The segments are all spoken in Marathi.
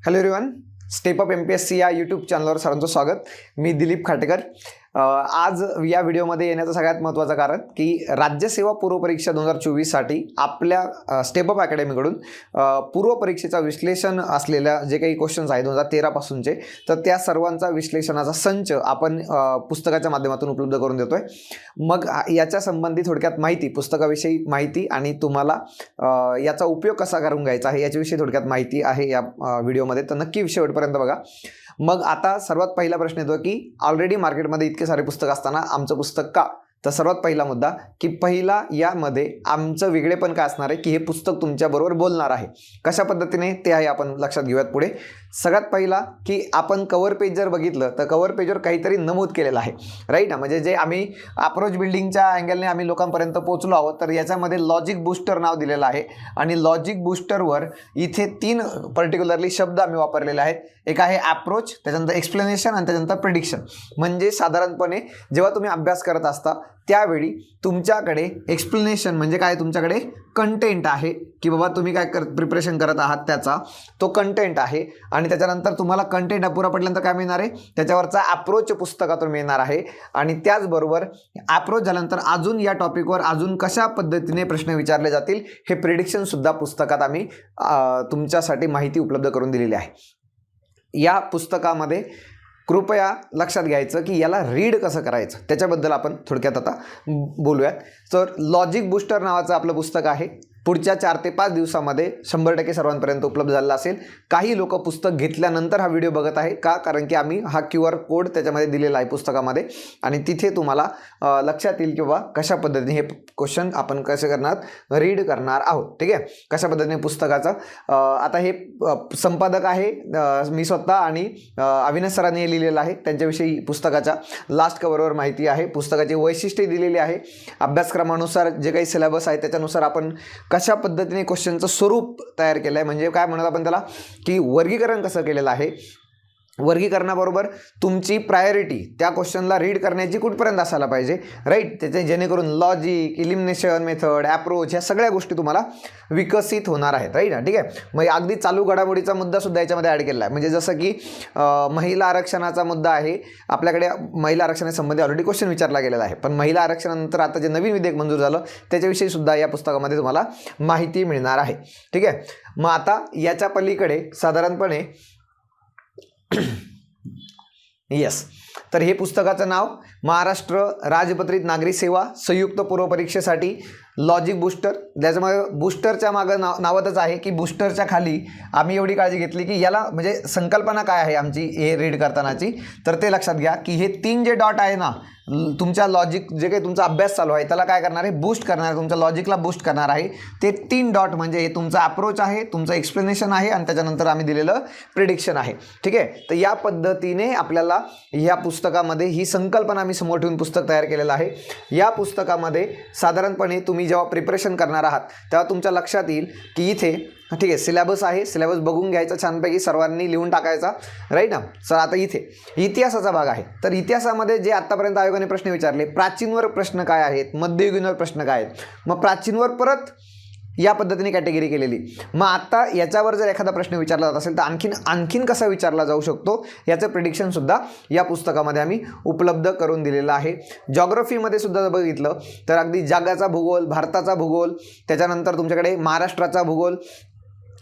Hello everyone, step up MPSC या यूट्यूब चॅनलवर सर्वांचं स्वागत. मी दिलीप खाटेकर. आज या व्हिडिओमध्ये येण्याचं सगळ्यात महत्त्वाचं कारण की राज्यसेवा पूर्व परीक्षा 2024 साठी आपल्या स्टेप अप अकॅडमीकडून पूर्व परीक्षेचा विश्लेषण असलेल्या जे काही क्वेश्चन्स आहेत 2013 पासूनचे, तर त्या सर्वांचा विश्लेषणाचा संच आपण पुस्तकाच्या माध्यमातून उपलब्ध करून देतोय. मग याच्या संबंधी थोडक्यात माहिती, पुस्तकाविषयी माहिती आणि तुम्हाला याचा उपयोग कसा करून घ्यायचा आहे याच्याविषयी थोडक्यात माहिती आहे या व्हिडिओमध्ये, तर नक्की शेवटपर्यंत बघा. मग आता सर्वात पहिला प्रश्न येतो की ऑलरेडी मार्केटमध्ये इतके सारे पुस्तक असताना आमचं पुस्तक का? तर सर्वात पहिला मुद्दा की पहिला यामध्ये आमचं वेगळेपण काय असणार आहे की हे पुस्तक तुमच्याबरोबर बोलणार आहे. कशा पद्धतीने ते आहे आपण लक्षात घेऊयात पुढे. सगळ्यात पहिला की आपण कव्हर पेज जर बघितलं तर कव्हर पेजवर काहीतरी नमूद केलेलं आहे, राईट ना. म्हणजे जे आम्ही अप्रोच बिल्डिंगच्या अँगलने आम्ही लोकांपर्यंत पोहोचलो आहोत, तर याच्यामध्ये लॉजिक बूस्टर नाव दिलेलं आहे आणि लॉजिक बूस्टरवर इथे 3 पर्टिक्युलरली शब्द आम्ही वापरलेले आहेत. एक आहे अप्रोच, त्याच्यानंतर एक्सप्लेनेशन आणि त्याच्यानंतर प्रिडिक्शन. म्हणजे साधारणपणे जेव्हा तुम्ही अभ्यास करत असता त्यावेळी तुमच्याकडे एक्सप्लेनेशन म्हणजे काय, तुमच्याकडे कंटेंट आहे की बाबा तुम्ही काय प्रिपरेशन करत आहात त्याचा तो कंटेंट आहे, आणि त्याच्यानंतर तुम्हाला कंटेंट अपुरा पडल्यानंतर काय मिळणार आहे, त्याच्यावरचा अप्रोच पुस्तकातून मिळणार आहे. आणि त्याचबरोबर अप्रोच झाल्यानंतर अजून या टॉपिकवर अजून कशा पद्धतीने प्रश्न विचारले जातील हे प्रिडिक्शन सुद्धा पुस्तकात आम्ही तुमच्यासाठी माहिती उपलब्ध करून दिलेली आहे. या पुस्तकामध्ये कृपया लक्षात घ्यायचं की याला रीड कसं करायचं त्याच्याबद्दल आपण थोडक्यात आता बोलूयात. तर लॉजिक बूस्टर नावाचं आपलं पुस्तक आहे. पुढच्या 4 ते 5 दिवसामध्ये 100% सर्वांपर्यंत उपलब्ध झालेला असेल. काही लोक पुस्तक घेतल्यानंतर हा व्हिडिओ बघत आहे का, कारण की आम्ही हा QR कोड त्याच्यामध्ये दिलेला आहे पुस्तकामध्ये, आणि तिथे तुम्हाला लक्षात येईल की बाबा कशा पद्धतीने हे क्वेश्चन आपण कसे करणार, रीड करणार आहोत. ठीक आहे, कशा पद्धतीने पुस्तकाचा आता हे संपादक आहे मी स्वतः आणि अविनाश सरांनी लिहिलेलं आहे. त्यांच्याविषयी पुस्तकाच्या लास्ट कव्हरवर माहिती आहे. पुस्तकाची वैशिष्ट्ये दिलेली आहे. अभ्यासक्रमानुसार जे काही सिलेबस आहे त्याच्यानुसार आपण कशा पद्धतीने क्वेश्चनचं स्वरूप तयार केलं आहे, म्हणजे काय म्हणत आपण त्याला की वर्गीकरण कसं केलेलं आहे. वर्गीकरणाबरोबर तुमची प्रायोरिटी त्या क्वेश्चनला रीड करण्याची कुठपर्यंत असायला पाहिजे, राईट. त्याचे जेणेकरून लॉजिक, इलिमिनेशन मेथड, ॲप्रोच ह्या सगळ्या गोष्टी तुम्हाला विकसित होणार आहेत, राईट ना. ठीक आहे, मग अगदी चालू घडामोडीचा मुद्दा सुद्धा याच्यामध्ये ॲड केला आहे. म्हणजे जसं की महिला आरक्षणाचा मुद्दा आहे आपल्याकडे. महिला आरक्षणासंबंधी ऑलरेडी क्वेश्चन विचारला गेलेला आहे, पण महिला आरक्षणानंतर आता जे नवीन विधेयक मंजूर झालं त्याच्याविषयी सुद्धा या पुस्तकामध्ये तुम्हाला माहिती मिळणार आहे. ठीक आहे, मग आता याच्या पलीकडे साधारणपणे येस, तर हे पुस्तकाचं नाव महाराष्ट्र राजपत्रित नागरी सेवा संयुक्त पूर्व परीक्षेसाठी लॉजिक बूस्टर. त्याच्यामुळे बूस्टरच्या मागं नावातच आहे की बूस्टरच्या खाली आम्ही एवढी काळजी घेतली की याला म्हणजे संकल्पना काय आहे आमची हे रीड करतानाची, तर ते लक्षात घ्या की हे 3 जे डॉट आहे ना, तुमच्या लॉजिक जे काही तुमचा अभ्यास चालू आहे त्याला काय करणार आहे, बूस्ट करणार आहे, तुमच्या लॉजिकला बूस्ट करणार आहे. ते 3 डॉट म्हणजे हे तुमचा अप्रोच आहे, तुमचं एक्सप्लेनेशन आहे आणि त्याच्यानंतर आम्ही दिलेलं प्रिडिक्शन आहे. ठीक आहे, तर या पद्धतीने आपल्याला या पुस्तकामध्ये ही संकल्पना आम्ही समोर ठेवून पुस्तक तयार केलेलं आहे. या पुस्तकामध्ये साधारणपणे तुम्ही जेव्हा प्रिपरेशन करणार आहात तेव्हा तुमच्या लक्षात येईल की इथे ठीक आहे सिलेबस आहे, सिलेबस बघून घ्यायचा छानपैकी, सर्वांनी लिहून टाकायचा, राईट ना. सर आता इथे इतिहासाचा भाग आहे. तर इतिहासामध्ये जे आत्तापर्यंत आयोगाने प्रश्न विचारले, प्राचीनवर प्रश्न काय आहेत, मध्ययुगीनवर प्रश्न काय आहेत, मग प्राचीनवर परत या पद्धतीने कॅटेगरी केलेली. मग आता याच्यावर जर एखादा प्रश्न विचारला जात असेल तर आणखीन कसा विचारला जाऊ शकतो याचं प्रिडिक्शन सुद्धा या पुस्तकामध्ये आम्ही उपलब्ध करून दिलेलं आहे. जॉग्रफीमध्ये सुद्धा जर बघितलं तर अगदी जगाचा भूगोल, भारताचा भूगोल, त्याच्यानंतर तुमच्याकडे महाराष्ट्राचा भूगोल,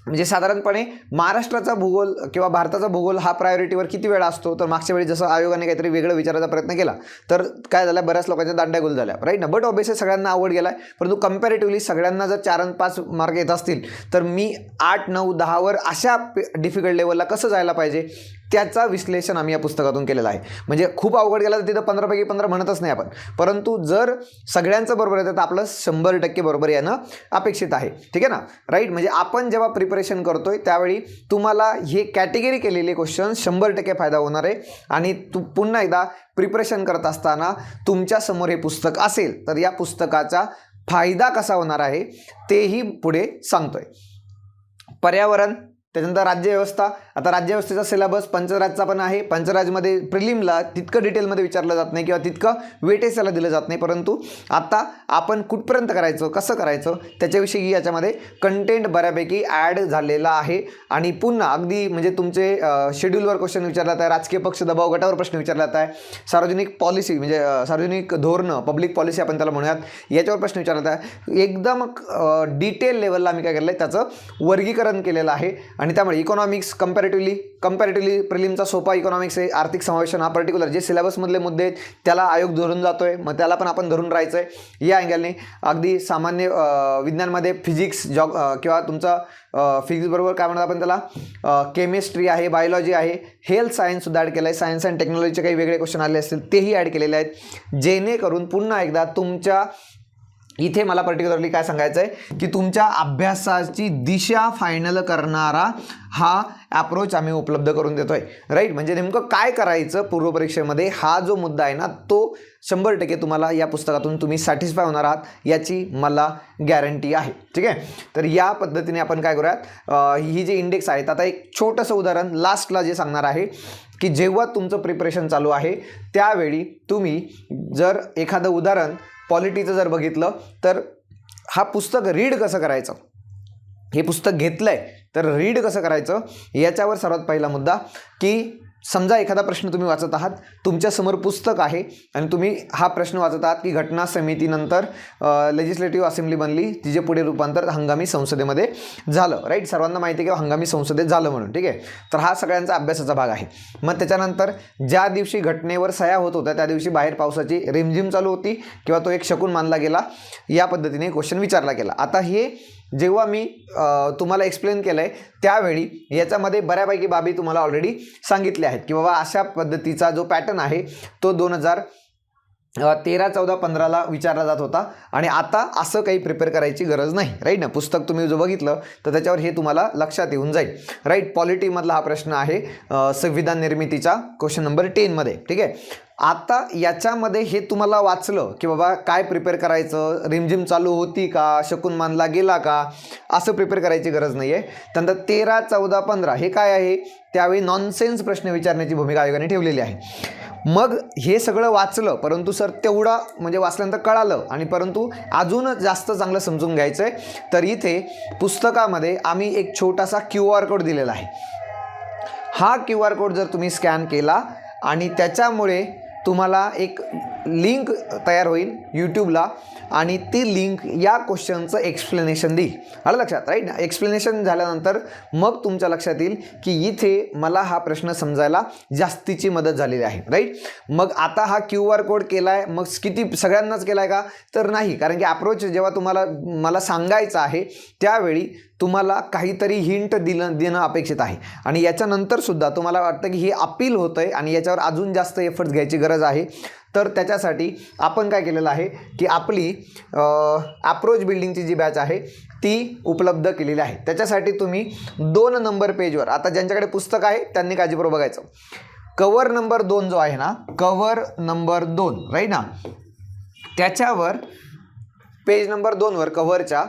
म्हणजे साधारणपणे महाराष्ट्राचा भूगोल किंवा भारताचा भूगोल हा प्रायोरिटीवर किती वेळा असतो. तर मागच्या वेळी जसं आयोगाने काहीतरी वेगळं विचारायचा प्रयत्न केला तर काय झालं, बऱ्याच लोकांच्या दांड्यागुल झाल्या, राईट ना. बट ऑब्वियसली सगळ्यांना आवड गेला आहे, परंतु कम्पॅरेटिव्हली सगळ्यांना जर 4 आणि 5 मार्क येत असतील तर मी 8, 9, 10वर अशा डिफिकल्ट लेवलला कसं जायला पाहिजे त्याचा विश्लेषण आम्ही या पुस्तकातून केलेलं आहे. म्हणजे खूप अवघड गेला तर तिथं 15 पैकी 15 म्हणतच नाही आपण, परंतु जर सगळ्यांचं बरोबर येतं तर आपलं 100% बरोबर येणं अपेक्षित आहे. ठीक आहे ना, राईट. म्हणजे आपण जेव्हा प्रिपरेशन करतोय त्यावेळी तुम्हाला हे कॅटेगरी केलेले क्वेश्चन 100% फायदा होणार आहे. आणि पुन्हा एकदा प्रिपरेशन करत असताना तुमच्यासमोर हे पुस्तक असेल तर या पुस्तकाचा फायदा कसा होणार आहे तेही पुढे सांगतोय. पर्यावरण, त्याच्यानंतर राज्यव्यवस्था. आता राज्यव्यवस्थेचा सिलेबस पंचराजचा पण आहे. पंचराजमध्ये प्रिलिमला तितकं डिटेलमध्ये विचारलं जात नाही किंवा तितकं वेटेज त्याला दिलं जात नाही, परंतु आता आपण कुठपर्यंत करायचं, कसं करायचं त्याच्याविषयी याच्यामध्ये कंटेंट बऱ्यापैकी ॲड झालेला आहे. आणि पुन्हा अगदी म्हणजे तुमचे शेड्यूलवर क्वेश्चन विचारला जात आहे, राजकीय पक्ष दबाव गटावर प्रश्न विचारला जात आहे, सार्वजनिक पॉलिसी म्हणजे सार्वजनिक धोरणं, पब्लिक पॉलिसी आपण त्याला म्हणूयात, याच्यावर प्रश्न विचारला जात आहे. एकदम डिटेल लेवलला आम्ही काय केलं आहे, त्याचं वर्गीकरण केलेलं आहे. आणि त्यामुळे इकॉनॉमिक्स कंपॅरेटिव्हली प्रिलिमचा सोपा इकॉनॉमिक्स आहे. आर्थिक समावेशन हा पर्टिक्युलर जे सिलेबसमधले मुद्दे आहेत त्याला आयोग धरून जातोय, मग त्याला पण आपण धरून राहायचं आहे या अँगलने. अगदी सामान्य विज्ञानमध्ये फिजिक्स किंवा तुमचा फिजिक्स बरोबर काय म्हणतात आपण त्याला केमिस्ट्री आहे, बायोलॉजी आहे, हेल्थ सायन्ससुद्धा ॲड केलं आहे. सायन्स अँड टेक्नॉलॉजीचे काही वेगळे क्वेश्चन आले असतील तेही ॲड केलेले आहेत, जेणेकरून पुन्हा एकदा तुमच्या इथे मला पर्टिक्युलरली काय सांगायचं आहे की तुमच्या अभ्यासाची दिशा फायनल करणारा हा ॲप्रोच आम्ही उपलब्ध करून देतोय, राईट. म्हणजे नेमकं काय करायचं पूर्वपरीक्षेमध्ये हा जो मुद्दा आहे ना, तो 100% तुम्हाला या पुस्तकातून तुम्ही सॅटिस्फाय होणार आहात याची मला गॅरंटी आहे, ठीक आहे. तर या पद्धतीने आपण काय करूयात, ही जी इंडेक्स आहेत, आता एक छोटंसं उदाहरण लास्टला जे सांगणार आहे की जेव्हा तुमचं प्रिपरेशन चालू आहे त्यावेळी तुम्ही जर एखादं उदाहरण पॉलिटीचं जर बघितलं तर हा पुस्तक रीड कसं करायचं, हे पुस्तक घेतलं आहे तर रीड कसं करायचं याच्यावर सर्वात पहिला मुद्दा की समजा एखादा प्रश्न तुम्ही वाचत आहात, तुमच्यासमोर पुस्तक आहे आणि तुम्ही हा प्रश्न वाचत आहात की घटना समितीनंतर लेजिस्लेटिव्ह असेंब्ली बनली, तिचे पुढे रूपांतर हंगामी संसदेमध्ये झालं, राईट. सर्वांना माहिती आहे की हंगामी संसदेत झालं म्हणून, ठीक आहे. तर हा सगळ्यांचा अभ्यासाचा भाग आहे. मग त्याच्यानंतर ज्या दिवशी घटनेवर सह्या होत होत्या त्या दिवशी बाहेर पावसाची रिमझिम चालू होती किंवा तो एक शकुन मानला गेला, या पद्धतीने क्वेश्चन विचारला गेला. आता हे जेव्हा मी तुम्हाला एक्सप्लेन केलं आहे त्यावेळी याच्यामध्ये बऱ्यापैकी बाबी तुम्हाला ऑलरेडी सांगितल्या आहेत की बाबा अशा पद्धतीचा जो पॅटर्न आहे तो 2013, 14, 15ला विचारला जात होता आणि आता असं काही प्रिपेअर करायची गरज नाही, राईट ना. पुस्तक तुम्ही जो बघितलं तर त्याच्यावर हे तुम्हाला लक्षात येऊन जाईल, राईट. पॉलिटीमधला हा प्रश्न आहे संविधान निर्मितीचा क्वेश्चन नंबर 10 मध्ये, ठीक आहे. आता याच्यामध्ये हे तुम्हाला वाचलं की बाबा काय प्रिपेअर करायचं, रिमझिम चालू होती का, शकुन मानला गेला का, असं प्रिपेअर करायची गरज नाही आहे. त्यानंतर 13, 14, 15 हे काय आहे, त्यावेळी नॉनसेन्स प्रश्न विचारण्याची भूमिका आयोगाने ठेवलेली आहे. मग हे सगळं वाचलं, परंतु सर तेवढा म्हणजे वाचल्यानंतर कळालं आणि परंतु अजून जास्त चांगलं समजून घ्यायचं आहे तर इथे पुस्तकामध्ये आम्ही एक छोटासा QR कोड दिलेला आहे. हा QR कोड जर तुम्ही स्कॅन केला आणि त्याच्यामुळे तुम्हाला एक लिंक तयार होईल यूट्यूबला आणि ती लिंक या क्वेश्चनचं एक्सप्लेनेशन देईल, आलं लक्षात, राईट. एक्सप्लेनेशन झाल्यानंतर मग तुमच्या लक्षात येईल की इथे मला हा प्रश्न समजायला जास्तीची मदत झालेली आहे, राईट. मग आता हा QR कोड केला आहे, मग किती सगळ्यांनाच केला आहे का, तर नाही. कारण की अप्रोच जेव्हा मला सांगायचं आहे त्यावेळी तुम्हाला काहीतरी हिंट देणं अपेक्षित आहे आणि याच्यानंतरसुद्धा तुम्हाला वाटतं की हे अपील होतं आहे आणि याच्यावर अजून जास्त एफर्ट्स घ्यायची गरज आहे. तर त्याच्यासाठी आपण काय केलेलं आहे की आपली अप्रोच बिल्डिंगची जी बॅच आहे ती उपलब्ध केलेली आहे. त्याच्यासाठी तुम्ही 2 नंबर पेजवर, आता ज्यांच्याकडे पुस्तक आहे त्यांनी काळजीपूर्वक बघायचं, कव्हर नंबर 2 जो आहे ना, कव्हर नंबर 2, राईट ना, त्याच्यावर पेज नंबर 2 वर कव्हरच्या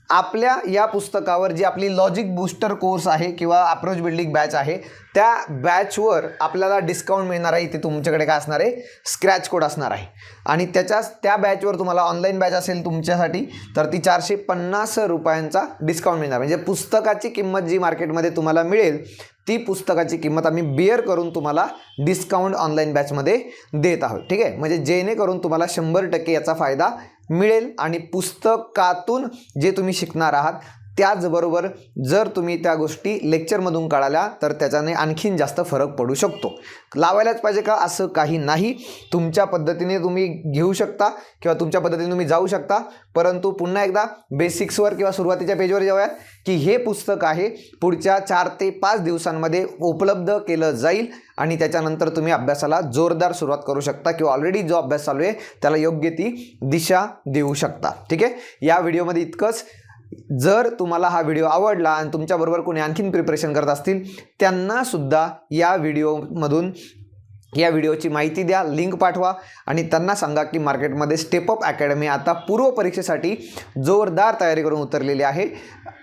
आपल्या या पुस्तकावर जी आपली लॉजिक बूस्टर कोर्स आहे किंवा अप्रोच बिल्डिंग बॅच आहे त्या बॅचवर आपल्याला डिस्काउंट मिळणार आहे. इथे तुमच्याकडे काय असणार आहे, स्क्रॅच कोड असणार आहे आणि त्या बॅचवर तुम्हाला ऑनलाईन बॅच असेल तुमच्यासाठी तर ती 450 रुपयांचा डिस्काउंट मिळणार. म्हणजे पुस्तकाची किंमत जी मार्केटमध्ये तुम्हाला मिळेल ती पुस्तकाची किंमत आम्ही बेअर करून तुम्हाला डिस्काउंट ऑनलाईन बॅचमध्ये देत आहोत, ठीक आहे. म्हणजे जेणेकरून तुम्हाला 100% याचा फायदा मिळेल आणि पुस्तकातून जे तुम्ही शिकणार आहात त्याचबरोबर जर तुम्ही त्या गोष्टी लेक्चरमधून कळाल्या तर त्याच्याने आणखीन जास्त फरक पडू शकतो. लावायलाच पाहिजे का असं काही नाही, तुमच्या पद्धतीने तुम्ही घेऊ शकता किंवा तुमच्या पद्धतीने तुम्ही जाऊ शकता. परंतु पुन्हा एकदा बेसिक्सवर किंवा सुरुवातीच्या पेजवर जाऊयात की हे पुस्तक आहे पुढच्या 4 ते 5 दिवसांमध्ये उपलब्ध केलं जाईल आणि त्याच्यानंतर तुम्ही अभ्यासाला जोरदार सुरुवात करू शकता किंवा ऑलरेडी जो अभ्यास चालू आहे त्याला योग्य ती दिशा देऊ शकता, ठीक आहे. या व्हिडिओमध्ये इतकंच. जर तुम्हाला हा व्हिडिओ आवडला आणि तुमच्याबरोबर कोणी आणखीन प्रिपरेशन करत असतील त्यांना सुद्धा या व्हिडिओमधून या व्हिडिओची माहिती द्या, लिंक पाठवा आणि त्यांना सांगा की मार्केटमध्ये स्टेपअप अकॅडमी आता पूर्व परीक्षेसाठी जोरदार तयारी करून उतरलेली आहे.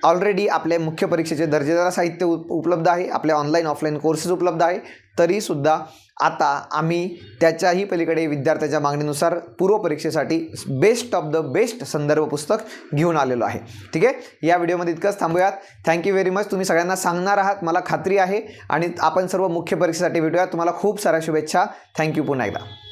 ऑलरेडी आपल्या मुख्य परीक्षेचे दर्जेदार साहित्य उपलब्ध आहे, आपल्या ऑनलाईन ऑफलाईन कोर्सेस उपलब्ध आहे. तरीसुद्धा आता आम्ही त्याच्याही पलीकडे विद्यार्थ्याच्या मागणीनुसार पूर्व परीक्षेसाठी बेस्ट ऑफ द बेस्ट संदर्भ पुस्तक घेऊन आलेलो आहे. ठीक आहे, या व्हिडिओमध्ये इतकंच थांबूयात. Thank you very much. तुम्ही सगळ्यांना सांगणार आहात मला खात्री आहे आणि आपण सर्व मुख्य परीक्षेसाठी भेटूयात. तुम्हाला खूप साऱ्या शुभेच्छा. थँक्यू पुन्हा एकदा.